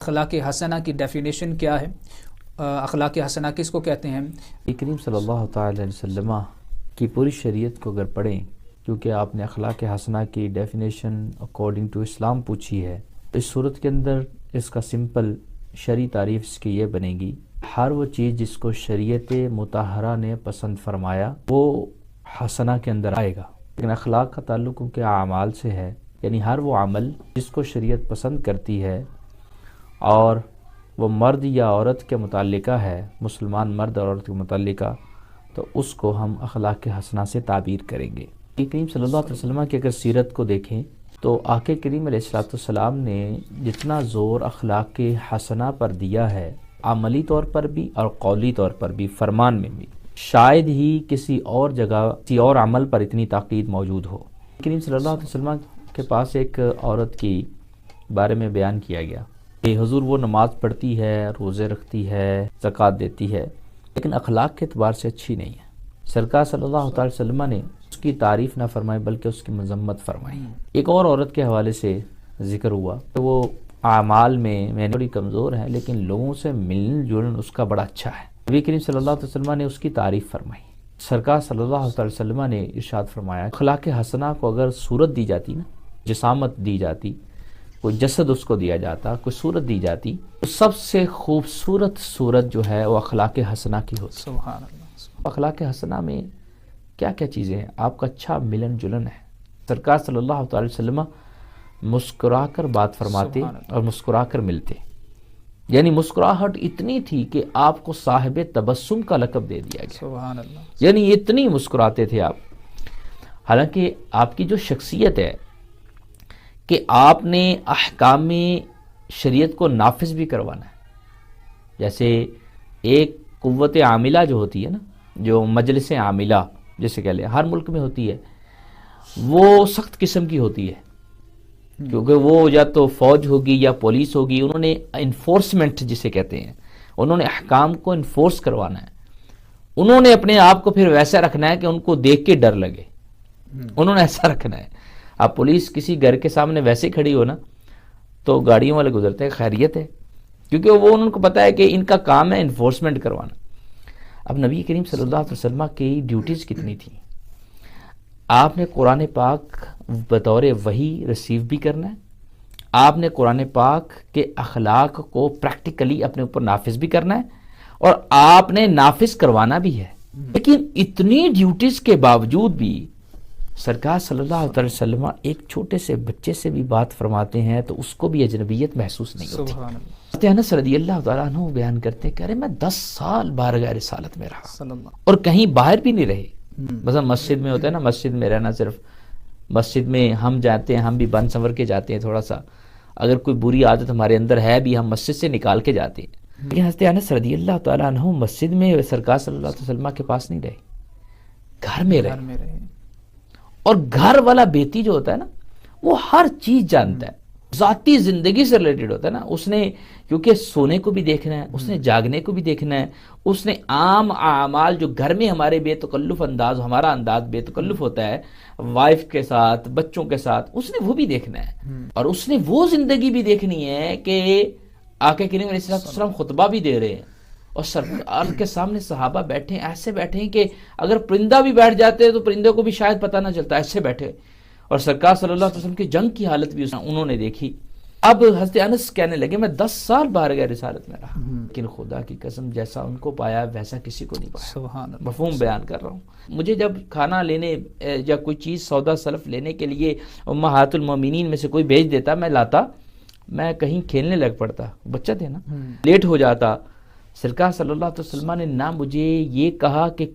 اخلاق حسنہ کی ڈیفینیشن کیا ہے؟ اخلاق حسنہ کس کو کہتے ہیں؟ کریم صلی اللہ تعالی علیہ وسلم کی پوری شریعت کو اگر پڑھیں، کیونکہ آپ نے اخلاق حسنہ کی ڈیفینیشن اکارڈنگ ٹو اسلام پوچھی ہے، اس صورت کے اندر اس کا سمپل شرعی تعریف اس کی یہ بنے گی: ہر وہ چیز جس کو شریعت مطہرہ نے پسند فرمایا وہ حسنہ کے اندر آئے گا۔ لیکن اخلاق کا تعلق کے اعمال سے ہے، یعنی ہر وہ عمل جس کو شریعت پسند کرتی ہے اور وہ مرد یا عورت کے متعلقہ ہے، مسلمان مرد اور عورت کے متعلقہ، تو اس کو ہم اخلاق حسنہ سے تعبیر کریں گے۔ کریم صلی اللہ علیہ وسلم کی اگر سیرت کو دیکھیں تو آقا کریم علیہ السلام نے جتنا زور اخلاق حسنہ پر دیا ہے، عملی طور پر بھی اور قولی طور پر بھی، فرمان میں بھی، شاید ہی کسی اور جگہ کسی اور عمل پر اتنی تاکید موجود ہو۔ کریم صلی اللہ علیہ وسلم کے پاس ایک عورت کی بارے میں بیان کیا گیا کہ حضور وہ نماز پڑھتی ہے، روزے رکھتی ہے، زکوٰۃ دیتی ہے، لیکن اخلاق کے اعتبار سے اچھی نہیں ہے۔ سرکار صلی اللہ علیہ وسلم نے اس کی تعریف نہ فرمائی بلکہ اس کی مذمت فرمائی۔ ایک اور عورت کے حوالے سے ذکر ہوا کہ وہ اعمال میں تھوڑی کمزور ہے لیکن لوگوں سے ملن جلن اس کا بڑا اچھا ہے۔ نبی کریم صلی اللہ علیہ وسلم نے اس کی تعریف فرمائی۔ سرکار صلی اللہ علیہ وسلم نے ارشاد فرمایا، اخلاق حسنہ کو اگر صورت دی جاتی نا، جسامت دی جاتی، کوئی جسد اس کو دیا جاتا، کوئی صورت دی جاتی، تو سب سے خوبصورت صورت جو ہے وہ اخلاق حسنہ کی ہوتی۔ سبحان اللہ۔ اخلاق حسنہ میں کیا کیا چیزیں ہیں؟ آپ کا اچھا ملن جلن ہے۔ سرکار صلی اللہ علیہ وسلم مسکرا کر بات فرماتے اور مسکرا کر ملتے، یعنی مسکراہٹ اتنی تھی کہ آپ کو صاحب تبسم کا لقب دے دیا گیا۔ سبحان اللہ۔ یعنی اتنی مسکراتے تھے آپ۔ حالانکہ آپ کی جو شخصیت ہے کہ آپ نے احکام شریعت کو نافذ بھی کروانا ہے، جیسے ایک قوت عاملہ جو ہوتی ہے نا، جو مجلس عاملہ جیسے کہہ لیں ہر ملک میں ہوتی ہے، وہ سخت قسم کی ہوتی ہے، کیونکہ وہ یا تو فوج ہوگی یا پولیس ہوگی، انہوں نے انفورسمنٹ جسے کہتے ہیں، انہوں نے احکام کو انفورس کروانا ہے، انہوں نے اپنے آپ کو پھر ویسا رکھنا ہے کہ ان کو دیکھ کے ڈر لگے، انہوں نے ایسا رکھنا ہے۔ اب پولیس کسی گھر کے سامنے ویسے کھڑی ہو نا تو گاڑیوں والے گزرتے ہیں، خیریت ہے، کیونکہ وہ ان کو پتا ہے کہ ان کا کام ہے انفورسمنٹ کروانا۔ اب نبی کریم صلی اللہ علیہ وسلم کی ڈیوٹیز کتنی تھیں؟ آپ نے قرآن پاک بطور وحی ریسیو بھی کرنا ہے، آپ نے قرآن پاک کے اخلاق کو پریکٹیکلی اپنے اوپر نافذ بھی کرنا ہے، اور آپ نے نافذ کروانا بھی ہے۔ لیکن اتنی ڈیوٹیز کے باوجود بھی سرکار صلی اللہ علیہ وسلم ایک چھوٹے سے بچے سے بھی بات فرماتے ہیں تو اس کو بھی اجنبیت محسوس نہیں ہوتی۔ سبحان اللہ۔ حضرت انس رضی اللہ تعالیٰ عنہ بیان کرتے ہیں کہ ارے میں 10 سال بارگاہ رسالت میں رہا صلی اللہ۔ اور کہیں باہر بھی نہیں رہے۔ مثلا مسجد میں ہوتا ہے نا، مسجد میں رہنا، صرف مسجد میں ہم جاتے ہیں، ہم بھی بن سنور کے جاتے ہیں، تھوڑا سا اگر کوئی بری عادت ہمارے اندر ہے بھی ہم مسجد سے نکال کے جاتے ہیں۔ لیکن حضرت انس رضی اللہ تعالیٰ عنہ مسجد میں سرکار صلی اللہ علیہ وسلم کے پاس نہیں رہے، گھر میں رہے۔ اور گھر والا بیٹی جو ہوتا ہے نا، وہ ہر چیز جانتا ہے، ذاتی زندگی سے ریلیٹڈ ہوتا ہے نا، اس نے کیونکہ سونے کو بھی دیکھنا ہے، اس نے جاگنے کو بھی دیکھنا ہے، اس نے عام اعمال جو گھر میں ہمارے بے تکلف انداز، ہمارا انداز بے تکلف ہوتا ہے وائف کے ساتھ، بچوں کے ساتھ، اس نے وہ بھی دیکھنا ہے، اور اس نے وہ زندگی بھی دیکھنی ہے کہ آقا کریم علیہ السلام خطبہ بھی دے رہے ہیں اور سرکار کے سامنے صحابہ بیٹھے ہیں، ایسے بیٹھے ہیں کہ اگر پرندہ بھی بیٹھ جاتے ہیں تو پرندے کو بھی شاید پتہ نہ چلتا، ایسے بیٹھے، اور سرکار صلی اللہ علیہ وسلم کی جنگ کی حالت بھی انہوں نے دیکھی۔ اب حضرت انس کہنے لگے میں 10 سال بارگاہ رسالت میں رہا، لیکن خدا کی قسم جیسا ان کو پایا ویسا کسی کو نہیں پایا۔ سبحان اللہ۔ مفہوم بیان کر رہا ہوں۔ مجھے جب کھانا لینے یا کوئی چیز سودا سلف لینے کے لیے امہات المومنین میں سے کوئی بھیج دیتا، میں لاتا، میں کہیں کھیلنے لگ پڑتا، بچہ تھے نا، لیٹ ہو جاتا، سرکار صلی اللہ علیہ وسلم نے نہ مجھے یہ کہا کہ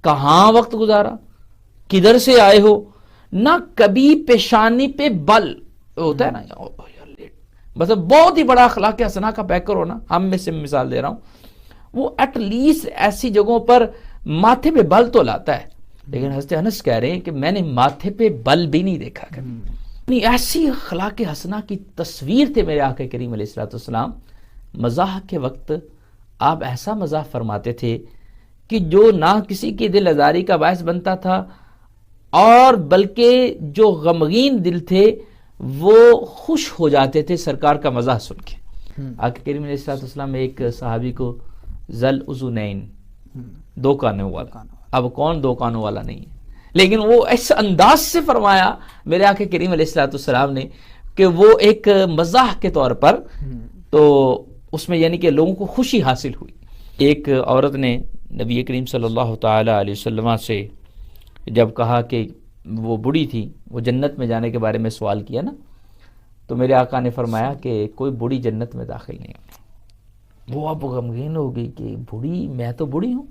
کہاں وقت گزارا، کدھر سے آئے ہو، نہ کبھی پیشانی پہ بل ہوتا ہے نا یار لیٹ، بس بہت ہی بڑا اخلاق حسنہ کا پیکر ہونا، ہم میں سے مثال دے رہا ہوں، وہ ایٹ لیسٹ ایسی جگہوں پر ماتھے پہ بل تو لاتا ہے، لیکن حضرت انس کہہ رہے ہیں کہ میں نے ماتھے پہ بل بھی نہیں دیکھا کبھی۔ ایسی اخلاق حسنہ کی تصویر تھے میرے آقا کریم علیہ السلام۔ مزاح کے وقت آپ ایسا مزاح فرماتے تھے کہ جو نہ کسی کی دل آزاری کا باعث بنتا تھا، اور بلکہ جو غمگین دل تھے وہ خوش ہو جاتے تھے سرکار کا مزاح سن کے۔ آقا کریم علیہ السلام ایک صحابی کو ذل اذنین، دو کانوں والا، اب کون دو کانوں والا نہیں ہے، لیکن وہ اس انداز سے فرمایا میرے آقا کریم علیہ السلام نے کہ وہ ایک مزاح کے طور پر، تو اس میں یعنی کہ لوگوں کو خوشی حاصل ہوئی۔ ایک عورت نے نبی کریم صلی اللہ تعالی علیہ وسلم سے جب کہا کہ وہ بوڑھی تھی، وہ جنت میں جانے کے بارے میں سوال کیا نا، تو میرے آقا نے فرمایا کہ کوئی بوڑھی جنت میں داخل نہیں ہوگی۔ وہ اب غمگین ہو گئی کہ بوڑھی، میں تو بوڑھی ہوں۔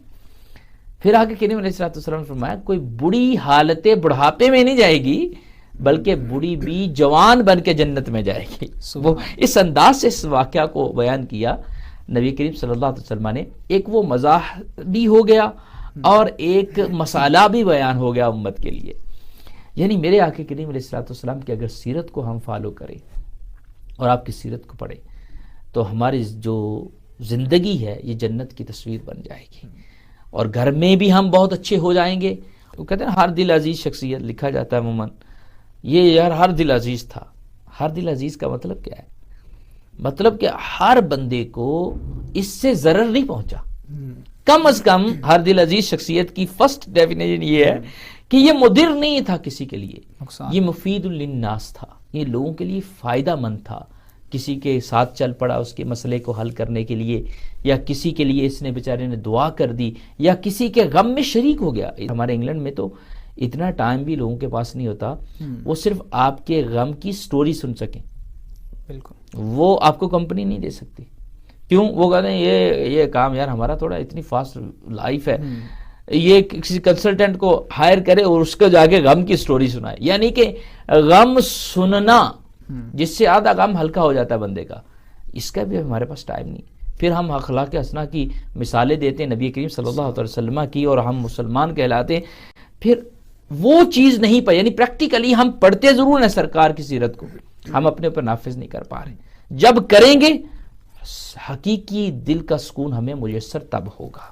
پھر آقا کریم علیہ السلام نے فرمایا کوئی بوڑھی حالت بڑھاپے میں نہیں جائے گی، بلکہ بوڑھی بھی جوان بن کے جنت میں جائے گی۔ وہ اس انداز سے اس واقعہ کو بیان کیا نبی کریم صلی اللہ علیہ وسلم نے، ایک وہ مزاح بھی ہو گیا اور ایک مسئلہ بھی بیان ہو گیا امت کے لیے۔ یعنی میرے آقا کریم علیہ السلام کی اگر سیرت کو ہم فالو کریں اور آپ کی سیرت کو پڑھیں تو ہماری جو زندگی ہے یہ جنت کی تصویر بن جائے گی، اور گھر میں بھی ہم بہت اچھے ہو جائیں گے۔ وہ کہتے ہیں ہر دل عزیز شخصیت، لکھا جاتا ہے عموماً، یہ یار ہر دل عزیز تھا۔ ہر دل عزیز کا مطلب کیا ہے؟ مطلب کہ ہر بندے کو اس سے ضرر نہیں پہنچا۔ کم از کم ہر دل عزیز شخصیت کی فرسٹ ڈیفینیشن یہ ہے کہ یہ مضر نہیں تھا کسی کے لیے، یہ مفید للناس تھا، یہ لوگوں کے لیے فائدہ مند تھا۔ کسی کے ساتھ چل پڑا اس کے مسئلے کو حل کرنے کے لیے، یا کسی کے لیے اس نے بیچارے نے دعا کر دی، یا کسی کے غم میں شریک ہو گیا۔ ہمارے انگلینڈ میں تو اتنا ٹائم بھی لوگوں کے پاس نہیں ہوتا وہ صرف آپ کے غم کی سٹوری سن سکیں، بالکل وہ آپ کو کمپنی نہیں دے سکتی۔ کیوں؟ وہ کہتے ہیں یہ کام یار ہمارا تھوڑا اتنی فاسٹ لائف ہے، یہ کسی کنسلٹنٹ کو ہائر کرے اور اس کو جا کے غم کی سٹوری سنائے۔ یعنی کہ غم سننا جس سے آدھا غم ہلکا ہو جاتا ہے بندے کا، اس کا بھی ہمارے پاس ٹائم نہیں۔ پھر ہم اخلاق حسنہ کی مثالیں دیتے ہیں نبی کریم صلی اللہ علیہ وسلم کی، اور ہم مسلمان کہلاتے ہیں، پھر وہ چیز نہیں پائی، یعنی پریکٹیکلی ہم پڑھتے ضرور ہیں سرکار کی سیرت کو، ہم اپنے اوپر نافذ نہیں کر پا رہے۔ جب کریں گے حقیقی دل کا سکون ہمیں میسر تب ہوگا۔